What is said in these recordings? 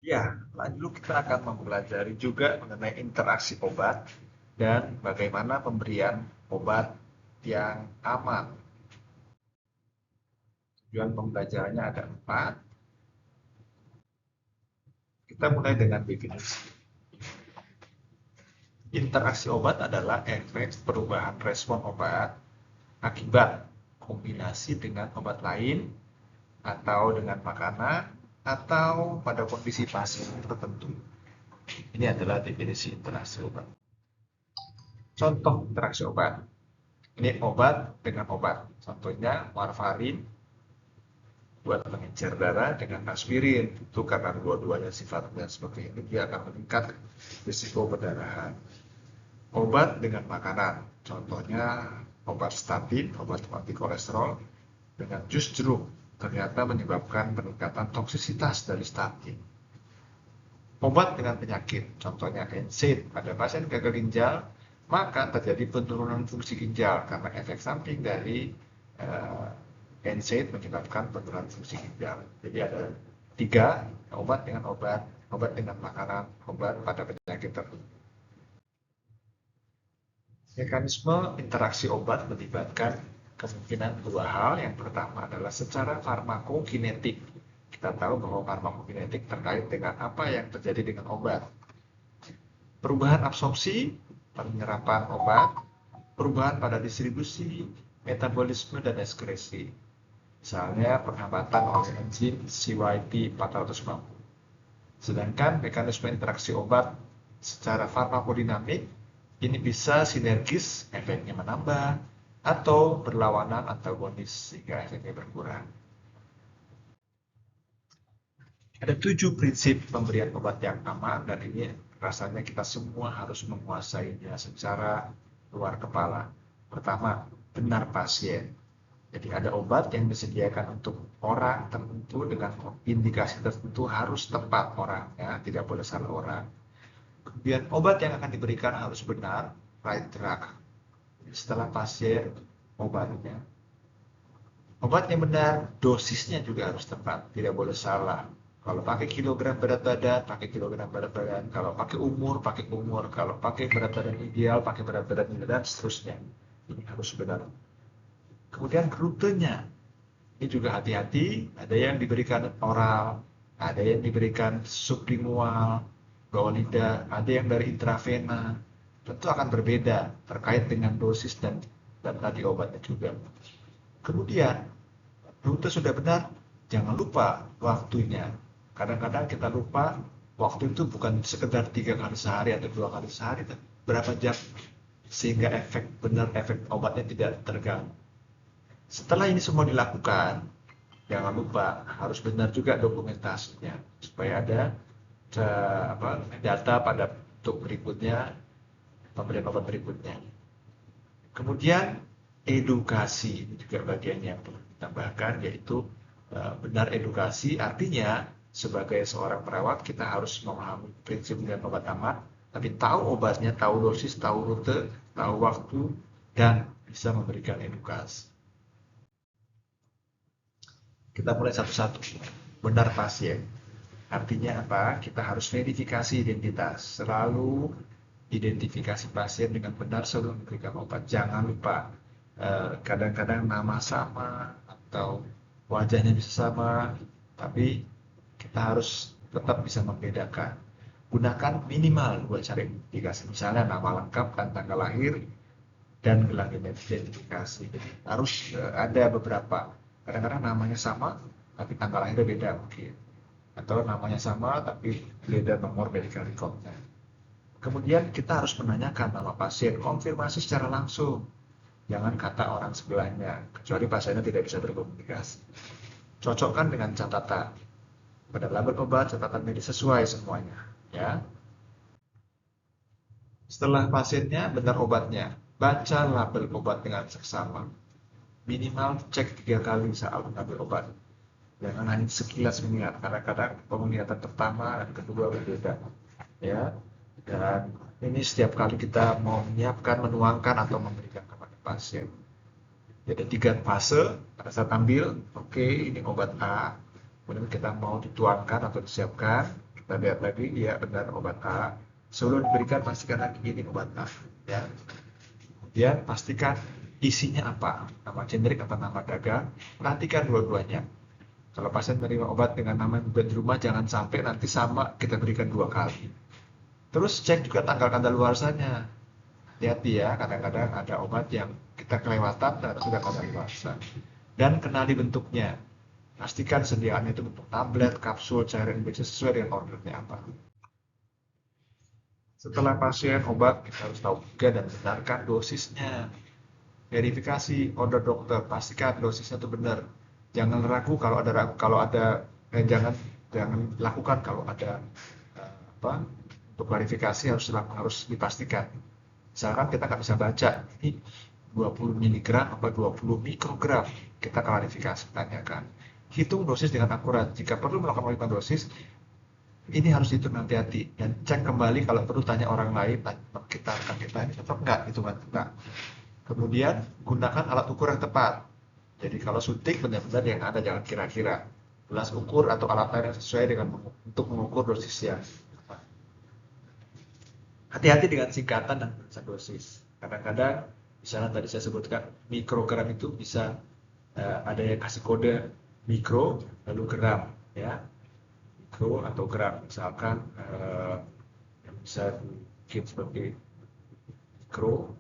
Ya, lalu kita akan mempelajari juga mengenai interaksi obat dan bagaimana pemberian obat yang aman. Tujuan pembelajarannya ada 4. Kita mulai dengan definisi. Interaksi obat adalah efek perubahan respon obat akibat kombinasi dengan obat lain atau dengan makanan atau pada kondisi pasien tertentu. Ini adalah definisi interaksi obat. Contoh interaksi obat. Ini obat dengan obat. Contohnya warfarin buat mengejar darah dengan aspirin. Itu karena dua-duanya sifatnya seperti ini, dia akan meningkat risiko perdarahan. Obat dengan makanan. Contohnya obat statin, obat anti kolesterol dengan jus jeruk ternyata menyebabkan peningkatan toksisitas dari statin. Obat dengan penyakit, contohnya NSAID pada pasien gagal ginjal, maka terjadi penurunan fungsi ginjal karena efek samping dari uh, NSAID menyebabkan penurunan fungsi ginjal. Jadi ada 3, obat dengan obat, obat dengan makanan, obat pada penyakit tertentu. Mekanisme interaksi obat melibatkan kemungkinan 2 hal. Yang pertama adalah secara farmakokinetik. Kita tahu bahwa farmakokinetik terkait dengan apa yang terjadi dengan obat. Perubahan absorpsi, penyerapan obat, perubahan pada distribusi, metabolisme, dan ekskresi. Misalnya penghambatan oleh enzim CYP450. Sedangkan mekanisme interaksi obat secara farmakodinamik ini bisa sinergis, efeknya menambah, atau berlawanan antagonis sehingga efeknya berkurang. Ada 7 prinsip pemberian obat yang aman dan ini rasanya kita semua harus menguasainya secara luar kepala. Pertama, benar pasien. Jadi ada obat yang disediakan untuk orang tertentu dengan indikasi tertentu harus tepat orangnya, tidak boleh salah orang. Kemudian obat yang akan diberikan harus benar, right drug. Setelah pasien obatnya. Obat yang benar, dosisnya juga harus tepat, tidak boleh salah. Kalau pakai kilogram berat badan, pakai kilogram berat badan. Kalau pakai umur, pakai umur. Kalau pakai berat badan ideal, pakai berat badan ideal, dan seterusnya. Ini harus benar. Kemudian rutenya, ini juga hati-hati. Ada yang diberikan oral, ada yang diberikan sublingual, bawah lidah, ada yang dari intravena. Tentu akan berbeda terkait dengan dosis dan tadi obatnya juga. Kemudian rute sudah benar, jangan lupa waktunya. Kadang-kadang kita lupa waktu itu bukan sekedar 3 kali sehari atau 2 kali sehari, tapi berapa jam sehingga efek benar efek obatnya tidak terganggu. Setelah ini semua dilakukan, jangan lupa harus benar juga dokumentasinya supaya ada data pada untuk berikutnya, pemberian obat berikutnya. Kemudian edukasi ini juga bagian yang perlu ditambahkan, yaitu benar edukasi artinya sebagai seorang perawat kita harus memahami prinsip dan obat aman, tapi tahu obatnya, tahu dosis, tahu rute, tahu waktu, dan bisa memberikan edukasi. Kita mulai satu-satu. Benar pasien. Artinya apa? Kita harus verifikasi identitas. Selalu identifikasi pasien dengan benar sebelum memberikan obat. Jangan lupa, kadang-kadang nama sama atau wajahnya bisa sama, tapi kita harus tetap bisa membedakan. Gunakan minimal 2 cara identifikasi. Misalnya nama lengkap dan tanggal lahir dan gelang identifikasi. Jadi harus ada beberapa. Kadang-kadang namanya sama, tapi tanggal lahirnya beda mungkin. Atau namanya sama, tapi beda nomor medical record-nya. Kemudian kita harus menanyakan nama pasien, konfirmasi secara langsung. Jangan kata orang sebelahnya, kecuali pasiennya tidak bisa berkomunikasi. Cocokkan dengan catatan. Pada label obat, catatan medis sesuai semuanya. Ya. Setelah pasiennya benar obatnya, baca label obat dengan seksama. Minimal cek 3 kali saat mengambil obat. Jangan hanya sekilas melihat, karena kadang penglihatan pertama dan kedua berbeda. Ya, dan ini setiap kali kita mau menyiapkan, menuangkan atau memberikan kepada pasien. Jadi 3 fase pada saat ambil, oke, ini obat A, kemudian kita mau dituangkan atau disiapkan, kita Kita lihat lagi, ya benar obat A. Sebelum diberikan pastikan lagi ini obat A. Ya. Kemudian pastikan isinya apa, nama generik atau nama dagang. Perhatikan dua-duanya. Kalau pasien menerima obat dengan nama yang berbeda di rumah, jangan sampai nanti sama kita berikan 2 kali. Terus cek juga tanggal kadaluarsanya. Hati-hati ya, kadang-kadang ada obat yang kita kelewatan dan sudah kadaluarsa. Dan kenali bentuknya. Pastikan sediaannya itu bentuk tablet, kapsul, cairan injeksi sesuai dengan ordernya apa. Setelah pasien obat, kita harus tahu juga dan benarkan dosisnya. Verifikasi order dokter, pastikan dosisnya itu benar. Jangan ragu kalau ada jangan lakukan kalau ada apa untuk klarifikasi harus dipastikan. Misalkan kita nggak bisa baca ini 20 mg apa 20 mikrogram, kita klarifikasi tanyakan. Hitung dosis dengan akurat. Jika perlu melakukan penghitungan dosis, ini harus dihitung hati-hati dan cek kembali kalau perlu tanya orang lain, kita ini cocok nggak hitungan kita. Kemudian gunakan alat ukur yang tepat. Jadi kalau suntik benar-benar yang ada, jangan kira-kira. Gelas ukur atau alat lain yang sesuai dengan untuk mengukur dosisnya. Hati-hati dengan singkatan dan tulisan dosis. Kadang-kadang, misalnya tadi saya sebutkan mikrogram itu bisa ada yang kasih kode mikro lalu gram, ya. Mikro atau gram, misalkan yang bisa bikin seperti mikro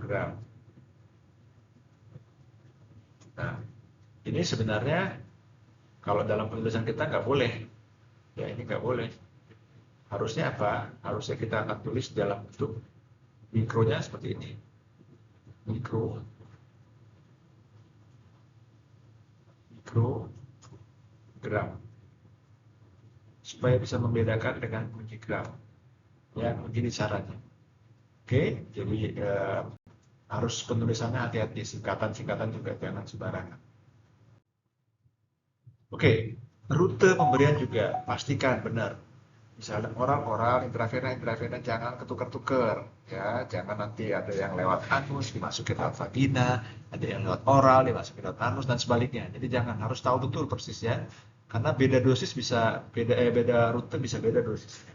gram. Nah, ini sebenarnya kalau dalam penulisan kita nggak boleh, ya ini nggak boleh. Harusnya apa? Harusnya kita akan tulis dalam bentuk mikronya seperti ini, mikrogram, supaya bisa membedakan dengan miligram. Ya, begini caranya. Oke, jadi harus penulisannya hati-hati, singkatan-singkatan juga jangan sembarangan. Oke, rute pemberian juga pastikan benar. Misalnya oral intravena jangan ketukar-tukar, ya, jangan nanti ada yang lewat anus dimasukin lewat vagina, ada yang lewat oral dimasukin lewat anus dan sebaliknya. Jadi jangan, harus tahu betul persis ya, karena beda dosis bisa beda rute bisa beda dosisnya.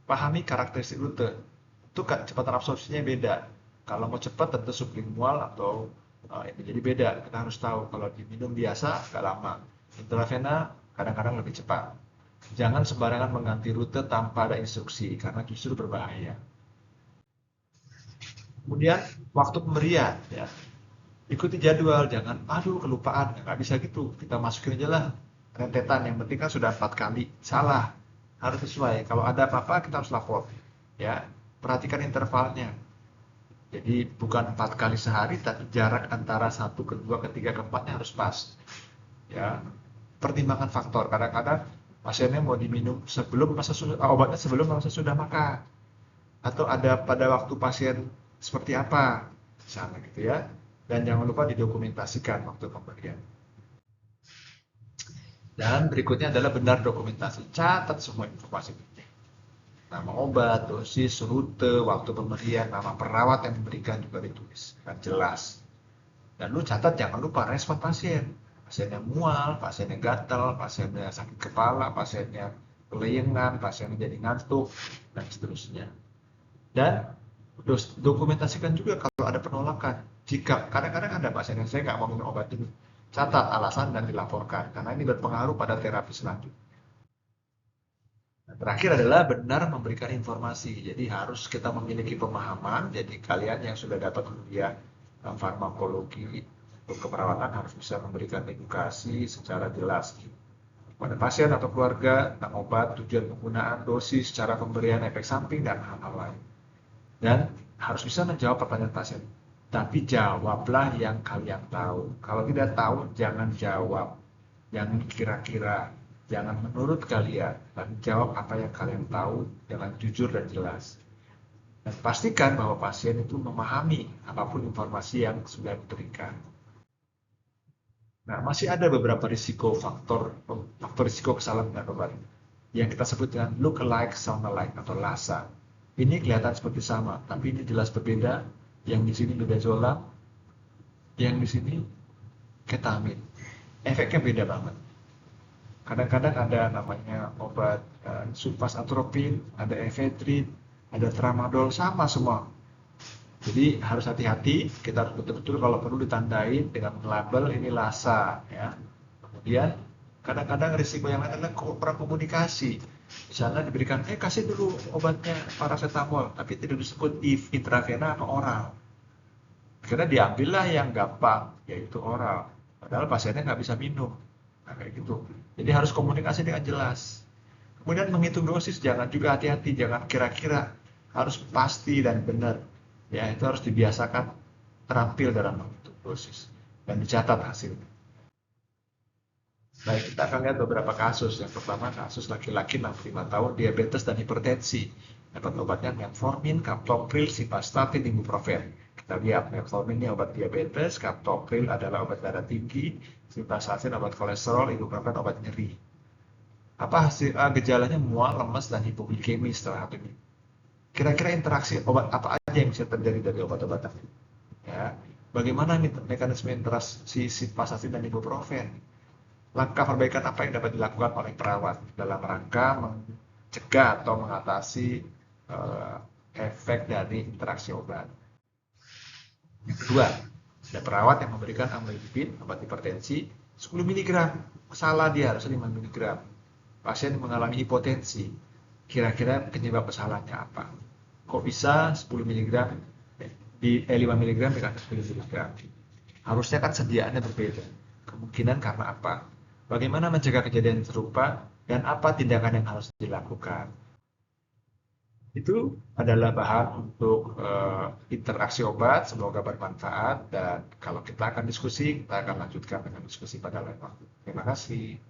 Pahami karakteristik rute, itu kecepatan absorpsinya beda. Kalau mau cepat tentu sublingual atau ini jadi beda. Kita harus tahu kalau diminum biasa agak lama, intravena kadang-kadang lebih cepat. Jangan sembarangan mengganti rute tanpa ada instruksi, karena justru berbahaya. Kemudian, waktu pemberian, ya. Ikuti jadwal, jangan, aduh kelupaan, nggak bisa gitu. Kita masukin aja lah rentetan, yang penting kan sudah 4 kali. Salah, harus sesuai. Kalau ada apa-apa, kita harus lapor. Ya, perhatikan intervalnya. Jadi bukan 4 kali sehari, tapi jarak antara 1, kedua, ketiga, keempatnya harus pas. Ya, pertimbangan faktor. Kadang-kadang pasiennya mau diminum obatnya sebelum masa sudah makan, atau ada pada waktu pasien seperti apa, misalnya gitu ya. Dan jangan lupa didokumentasikan waktu pemberian. Dan berikutnya adalah benar dokumentasi. Catat semua informasi penting. Nama obat, dosis, rute, waktu pemberian, nama perawat yang memberikan juga ditulis kan jelas. Dan lu catat jangan lupa respon pasien. Pasiennya mual, pasiennya gatal, pasiennya sakit kepala, pasiennya kelayangan, pasiennya jadi ngantuk, dan seterusnya. Dan dokumentasikan juga kalau ada penolakan. Jika kadang-kadang ada pasien yang saya nggak mau minum obat ini, catat alasan dan dilaporkan, karena ini berpengaruh pada terapi selanjutnya. Nah, terakhir adalah benar memberikan informasi. Jadi harus kita memiliki pemahaman. Jadi kalian yang sudah dapat kuliah farmakologi untuk keperawatan harus bisa memberikan edukasi secara jelas pada pasien atau keluarga tentang obat, tujuan penggunaan, dosis, cara pemberian, efek samping, dan hal-hal lain. Dan harus bisa menjawab pertanyaan pasien. Tapi jawablah yang kalian tahu. Kalau tidak tahu, jangan jawab. Jangan kira-kira. Jangan menurut kalian. Dan jawab apa yang kalian tahu dengan jujur dan jelas. Dan pastikan bahwa pasien itu memahami apapun informasi yang sudah diberikan. Nah, masih ada beberapa faktor risiko kesalahan dengan obat yang kita sebut dengan look alike, sound alike atau LASA. Ini kelihatan seperti sama, tapi ini jelas berbeda. Yang di sini midazolam, yang di sini ketamin. Efeknya beda banget. Kadang-kadang ada namanya obat sulfas atropin, ada efedrin, ada tramadol, sama semua. Jadi harus hati-hati, kita harus betul-betul kalau perlu ditandai dengan label ini LASA ya. Kemudian kadang-kadang risiko yang lain adalah kurang komunikasi. Misalnya diberikan, kasih dulu obatnya paracetamol, tapi tidak disebut intravena atau oral. Karena diambillah yang gampang, yaitu oral. Padahal pasiennya nggak bisa minum. Nah, kayak gitu. Jadi harus komunikasi dengan jelas. Kemudian menghitung dosis, jangan juga hati-hati, jangan kira-kira, harus pasti dan benar. Ya, itu harus dibiasakan terampil dalam menghitung dosis dan dicatat hasilnya. Baik, kita akan lihat beberapa kasus. Yang pertama, kasus laki-laki 65 tahun, diabetes dan hipertensi. Dapat obatnya metformin, captopril, simvastatin, ibuprofen. Kita lihat, metformin ini obat diabetes, captopril adalah obat darah tinggi, simvastatin obat kolesterol, ibuprofen obat nyeri. Apa hasil gejalanya? Mual, lemas, dan hipoglikemi setelah satu ini. Kira-kira interaksi obat apa aja yang bisa terjadi dari obat-obatan? Ya, bagaimana mekanisme interaksi simvastatin dan ibuprofen? Langkah perbaikan apa yang dapat dilakukan oleh perawat dalam rangka mencegah atau mengatasi efek dari interaksi obat? Yang kedua, ada perawat yang memberikan amlodipin, obat hipertensi, 10 mg. Salah, dia harus 5 mg. Pasien mengalami hipotensi. Kira-kira penyebab kesalahannya apa? Kok bisa 10 mg 5 mg dikasih 10 mg? Harusnya kan sediaannya berbeda. Kemungkinan karena apa? Bagaimana mencegah kejadian serupa dan apa tindakan yang harus dilakukan? Itu adalah bahan untuk interaksi obat. Semoga bermanfaat dan kalau kita akan diskusi, kita akan lanjutkan dengan diskusi pada lain waktu. Terima kasih.